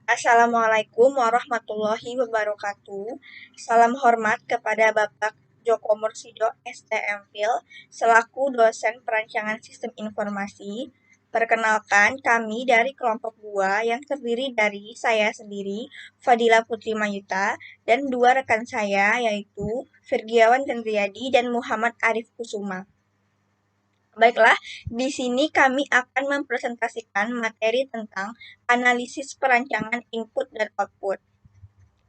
Assalamualaikum warahmatullahi wabarakatuh. Salam hormat kepada Bapak Joko Mursido STMPhil selaku dosen perancangan sistem informasi. Perkenalkan, kami dari kelompok 2 yang terdiri dari saya sendiri, Fadila Putri Mayuta, dan dua rekan saya yaitu Firgiawan Hendriyadi dan Muhammad Arif Kusuma. Baiklah, di sini kami akan mempresentasikan materi tentang analisis perancangan input dan output.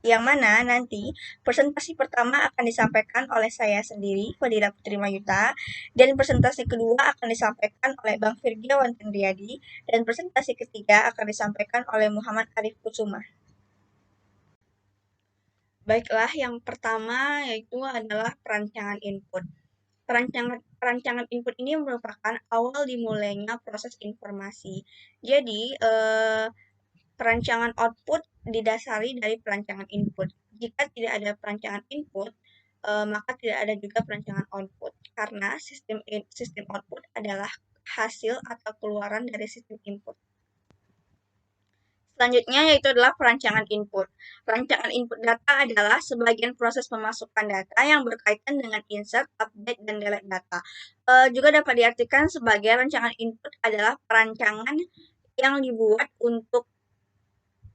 Yang mana nanti presentasi pertama akan disampaikan oleh saya sendiri, Fadila Putri Mayuta, dan presentasi kedua akan disampaikan oleh Bang Firgiawan Tendriadi, dan presentasi ketiga akan disampaikan oleh Muhammad Arif Kusuma. Baiklah, yang pertama yaitu adalah perancangan input. Perancangan input ini merupakan awal dimulainya proses informasi. Jadi, perancangan output didasari dari perancangan input. Jika tidak ada perancangan input, maka tidak ada juga perancangan output. Karena sistem output adalah hasil atau keluaran dari sistem input. Selanjutnya yaitu adalah perancangan input. Perancangan input data adalah sebagian proses pemasukan data yang berkaitan dengan insert, update, dan delete data. Juga dapat diartikan sebagai rancangan input adalah perancangan yang dibuat untuk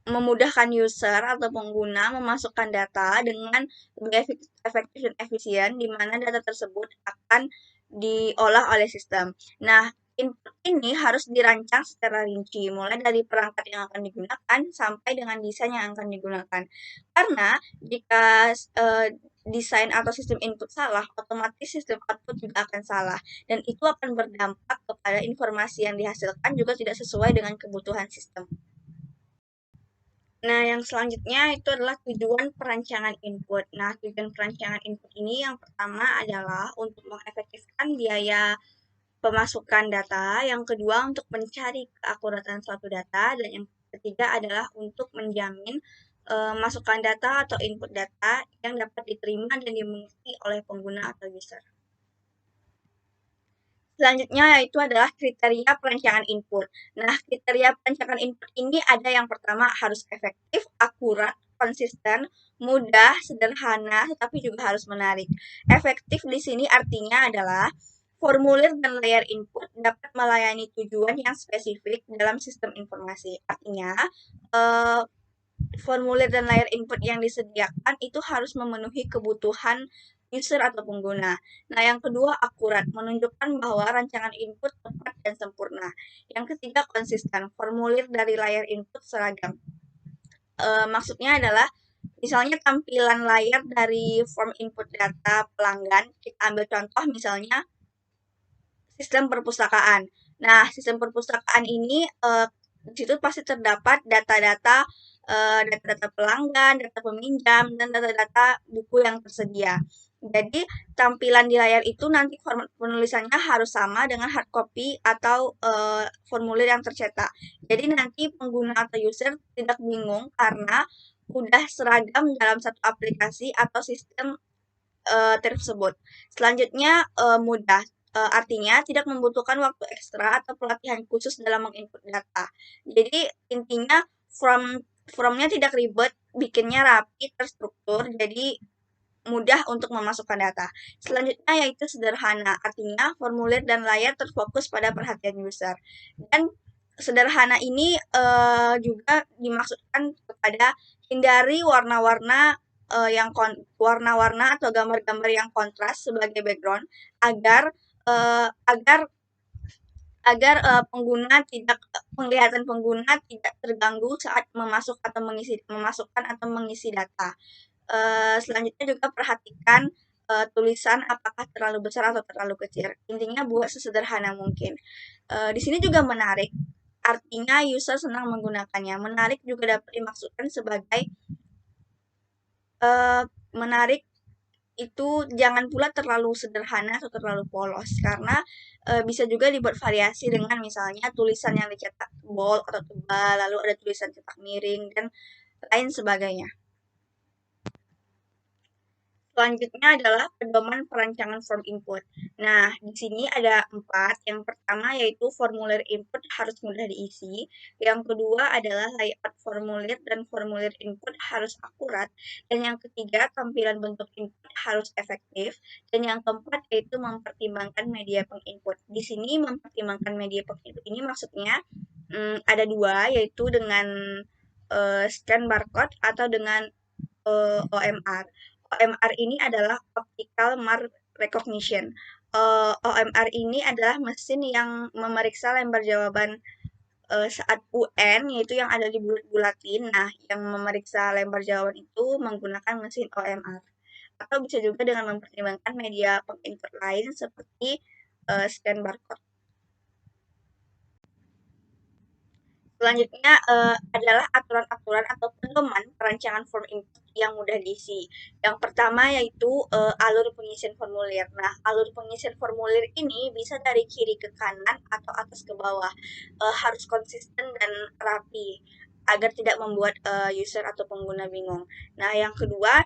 memudahkan user atau pengguna memasukkan data dengan lebih efektif dan efisien, di mana data tersebut akan diolah oleh sistem. Nah, input ini harus dirancang secara rinci, mulai dari perangkat yang akan digunakan sampai dengan desain yang akan digunakan. Karena jika desain atau sistem input salah, otomatis sistem output juga akan salah. Dan itu akan berdampak kepada informasi yang dihasilkan juga tidak sesuai dengan kebutuhan sistem. Nah, yang selanjutnya itu adalah tujuan perancangan input. Nah, tujuan perancangan input ini yang pertama adalah untuk mengefektifkan biaya pemasukan data, yang kedua untuk mencari keakuratan suatu data, dan yang ketiga adalah untuk menjamin masukan data atau input data yang dapat diterima dan dimengerti oleh pengguna atau user. Selanjutnya yaitu adalah kriteria perancangan input. Nah, kriteria perancangan input ini ada yang pertama harus efektif, akurat, konsisten, mudah, sederhana, tetapi juga harus menarik. Efektif di sini artinya adalah formulir dan layar input dapat melayani tujuan yang spesifik dalam sistem informasi. Artinya, eh, formulir dan layar input yang disediakan itu harus memenuhi kebutuhan user atau pengguna. Nah, yang kedua akurat, menunjukkan bahwa rancangan input tepat dan sempurna. Yang ketiga konsisten, formulir dari layar input seragam. Maksudnya adalah misalnya tampilan layar dari form input data pelanggan, kita ambil contoh misalnya sistem perpustakaan. Nah, sistem perpustakaan ini di situ pasti terdapat data-data data-data pelanggan, data peminjam, dan data-data buku yang tersedia. Jadi, tampilan di layar itu nanti format penulisannya harus sama dengan hard copy atau formulir yang tercetak. Jadi nanti pengguna atau user tidak bingung karena udah seragam dalam satu aplikasi atau sistem tersebut. Selanjutnya mudah. Artinya tidak membutuhkan waktu ekstra atau pelatihan khusus dalam menginput data. Jadi intinya formnya tidak ribet, bikinnya rapi, terstruktur, jadi mudah untuk memasukkan data. Selanjutnya yaitu sederhana, artinya formulir dan layar terfokus pada perhatian user. Dan sederhana ini juga dimaksudkan kepada hindari warna-warna warna-warna atau gambar-gambar yang kontras sebagai background agar uh, agar pengguna tidak penglihatan pengguna tidak terganggu saat memasukkan atau mengisi data. Selanjutnya juga perhatikan tulisan apakah terlalu besar atau terlalu kecil. Intinya buat sesederhana mungkin. Di sini juga menarik, artinya user senang menggunakannya. Menarik juga dapat dimaksudkan sebagai menarik itu jangan pula terlalu sederhana atau terlalu polos karena bisa juga dibuat variasi dengan misalnya tulisan yang dicetak bold atau tebal, lalu ada tulisan cetak miring dan lain sebagainya. Selanjutnya adalah pedoman perancangan form input. Nah, di sini ada 4. Yang pertama yaitu formulir input harus mudah diisi. Yang kedua adalah layout formulir dan formulir input harus akurat. Dan yang ketiga, tampilan bentuk input harus efektif. Dan yang keempat yaitu mempertimbangkan media penginput. Di sini mempertimbangkan media penginput ini maksudnya ada 2, yaitu dengan scan barcode atau dengan OMR. OMR ini adalah Optical Mark Recognition. OMR ini adalah mesin yang memeriksa lembar jawaban saat UN, yaitu yang ada di bulat-bulatin. Nah, yang memeriksa lembar jawaban itu menggunakan mesin OMR. Atau bisa juga dengan mempertimbangkan media penginput lain seperti scan barcode. Selanjutnya adalah aturan-aturan atau pedoman perancangan form input yang mudah diisi. Yang pertama yaitu alur pengisian formulir. Nah, alur pengisian formulir ini bisa dari kiri ke kanan atau atas ke bawah. Harus konsisten dan rapi agar tidak membuat user atau pengguna bingung. Nah, yang kedua,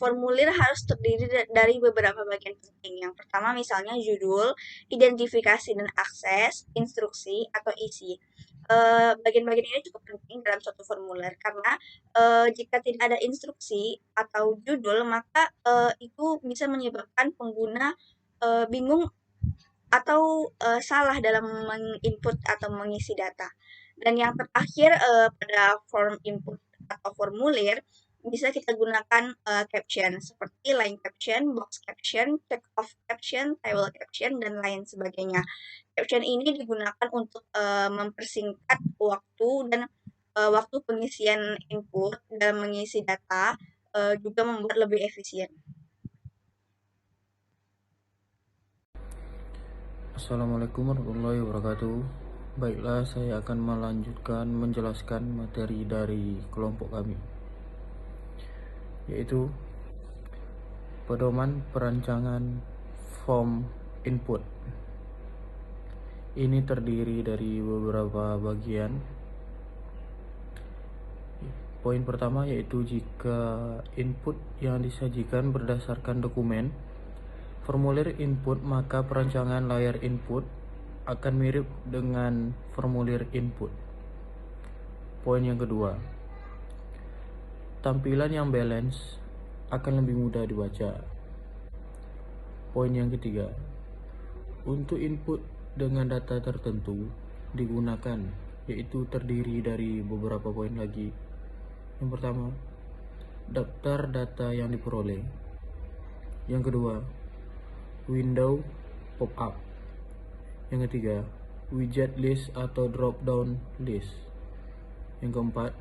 formulir harus terdiri dari beberapa bagian penting. Yang pertama misalnya judul, identifikasi dan akses, instruksi, atau isi. Bagian-bagian ini cukup penting dalam suatu formulir karena jika tidak ada instruksi atau judul maka itu bisa menyebabkan pengguna bingung atau salah dalam menginput atau mengisi data. Dan yang terakhir pada form input atau formulir bisa kita gunakan caption seperti line caption, box caption, check off caption, table caption, dan lain sebagainya. Caption ini digunakan untuk mempersingkat waktu dan waktu pengisian input dalam mengisi data, juga membuat lebih efisien. Assalamualaikum warahmatullahi wabarakatuh. Baiklah, saya akan melanjutkan menjelaskan materi dari kelompok kami, yaitu pedoman perancangan form input. Ini terdiri dari beberapa bagian. Poin pertama yaitu jika input yang disajikan berdasarkan dokumen formulir input, maka perancangan layar input akan mirip dengan formulir input. Poin yang kedua, tampilan yang balance akan lebih mudah dibaca. Poin yang ketiga, untuk input dengan data tertentu digunakan, yaitu terdiri dari beberapa poin lagi. Yang pertama, daftar data yang diperoleh. Yang kedua, window pop-up. Yang ketiga, widget list atau drop down list. Yang keempat,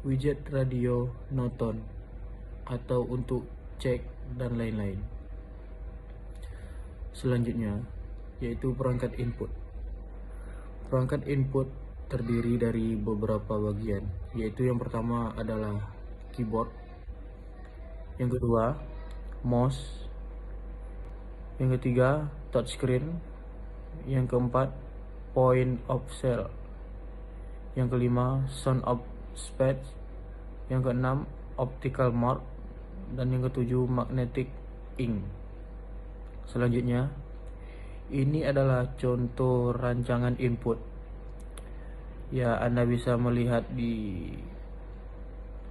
widget radio noton atau untuk cek dan lain-lain. Selanjutnya yaitu perangkat input. Perangkat input terdiri dari beberapa bagian, yaitu yang pertama adalah keyboard, yang kedua mouse, yang ketiga touchscreen, yang keempat point of sale, yang kelima sound of speech, yang keenam optical mark, dan yang ketujuh magnetic ink. Selanjutnya, ini adalah contoh rancangan input. Ya, Anda bisa melihat di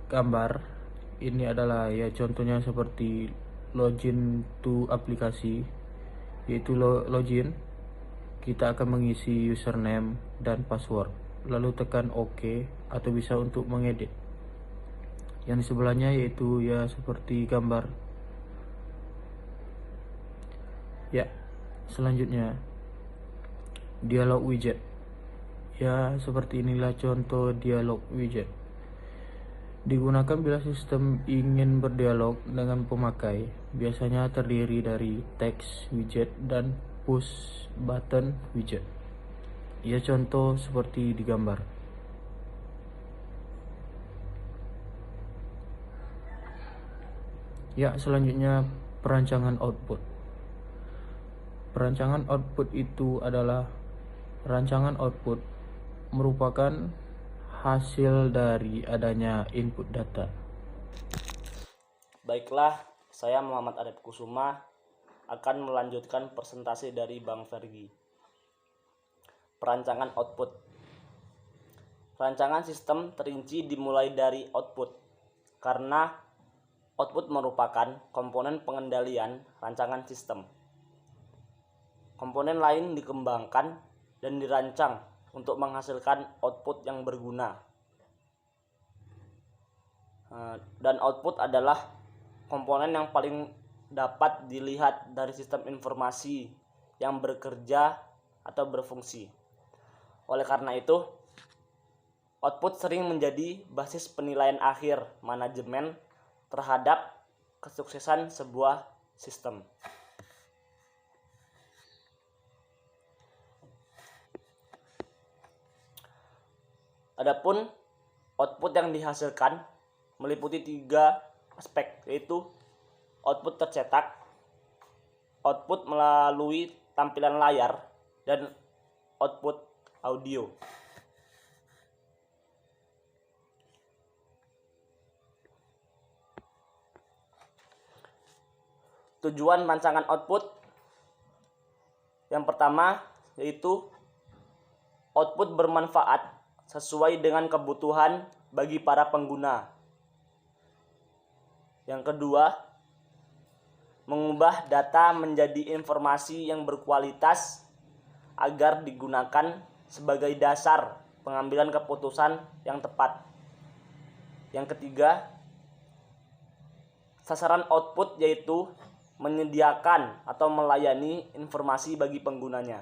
gambar. Ini adalah ya contohnya seperti login to aplikasi, yaitu login. Kita akan mengisi username dan password, lalu tekan OK atau bisa untuk mengedit. Yang di sebelahnya yaitu ya seperti gambar. Ya, selanjutnya dialog widget. Ya, seperti inilah contoh dialog widget. Digunakan bila sistem ingin berdialog dengan pemakai. Biasanya terdiri dari text widget dan push button widget. Ya, contoh seperti di gambar. Ya, selanjutnya perancangan output. Perancangan output itu adalah rancangan output merupakan hasil dari adanya input data. Baiklah, Saya Muhammad Arif Kusuma akan melanjutkan presentasi dari Bang Fergi. Perancangan output. Rancangan sistem terinci dimulai dari output, karena output merupakan komponen pengendalian rancangan sistem. Komponen lain dikembangkan dan dirancang untuk menghasilkan output yang berguna. Dan output adalah komponen yang paling dapat dilihat dari sistem informasi yang bekerja atau berfungsi. Oleh karena itu, output sering menjadi basis penilaian akhir manajemen terhadap kesuksesan sebuah sistem. Adapun output yang dihasilkan meliputi 3 aspek, yaitu output tercetak, output melalui tampilan layar, dan output audio. Tujuan rancangan output yang pertama yaitu output bermanfaat sesuai dengan kebutuhan bagi para pengguna. Yang kedua, mengubah data menjadi informasi yang berkualitas agar digunakan sebagai dasar pengambilan keputusan yang tepat. Yang ketiga, sasaran output yaitu menyediakan atau melayani informasi bagi penggunanya.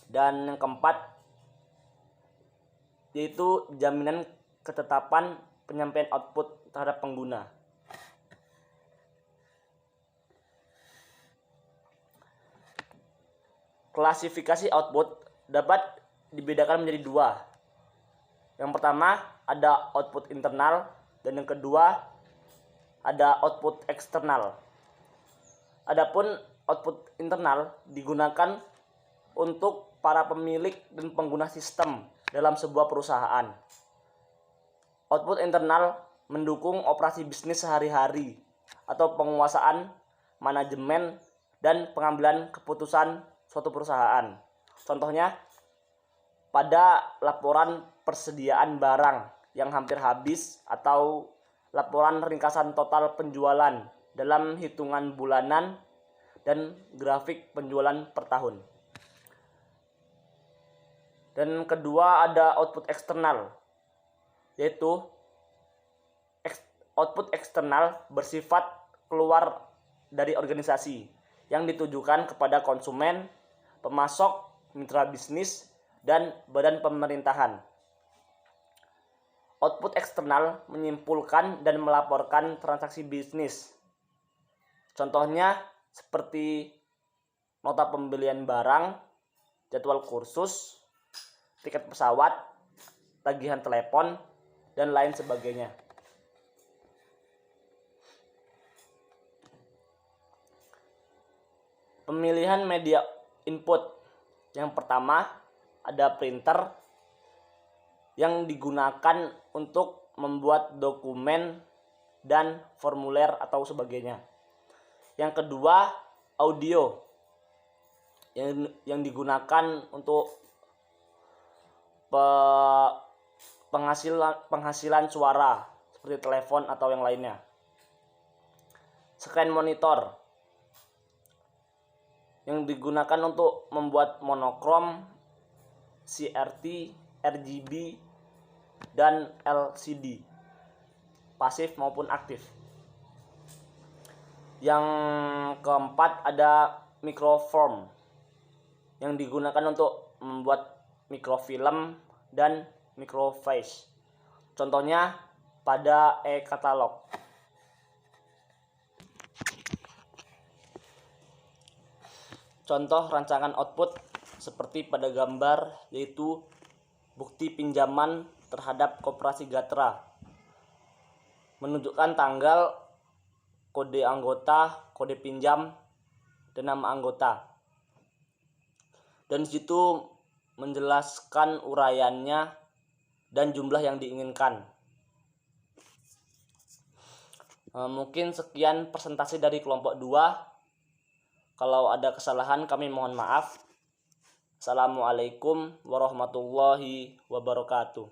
Dan yang keempat, yaitu jaminan ketetapan penyampaian output terhadap pengguna. Klasifikasi output dapat dibedakan menjadi 2. Yang pertama ada output internal, dan yang kedua ada output eksternal. Adapun output internal digunakan untuk para pemilik dan pengguna sistem dalam sebuah perusahaan. Output internal mendukung operasi bisnis sehari-hari atau penguasaan, manajemen, dan pengambilan keputusan suatu perusahaan. Contohnya, pada laporan persediaan barang yang hampir habis atau laporan ringkasan total penjualan dalam hitungan bulanan dan grafik penjualan per tahun. Dan kedua ada output eksternal, yaitu output eksternal bersifat keluar dari organisasi yang ditujukan kepada konsumen, pemasok, mitra bisnis, dan badan pemerintahan. Output eksternal menyimpulkan dan melaporkan transaksi bisnis. Contohnya seperti nota pembelian barang, jadwal kursus, tiket pesawat, tagihan telepon, dan lain sebagainya. Pemilihan media input. Yang pertama ada printer yang digunakan untuk membuat dokumen dan formulir atau sebagainya. Yang kedua audio yang digunakan untuk penghasilan suara seperti telepon atau yang lainnya. Screen monitor yang digunakan untuk membuat monokrom, CRT, RGB, dan LCD, pasif maupun aktif. Yang keempat ada microform yang digunakan untuk membuat mikrofilm dan microfiche. Contohnya pada e-katalog. Contoh rancangan output seperti pada gambar yaitu bukti pinjaman terhadap Koperasi Gatra, menunjukkan tanggal, kode anggota, kode pinjam, dan nama anggota. Dan di situ menjelaskan uraiannya dan jumlah yang diinginkan. Mungkin sekian presentasi dari kelompok 2. Kalau ada kesalahan kami mohon maaf. Assalamualaikum warahmatullahi wabarakatuh.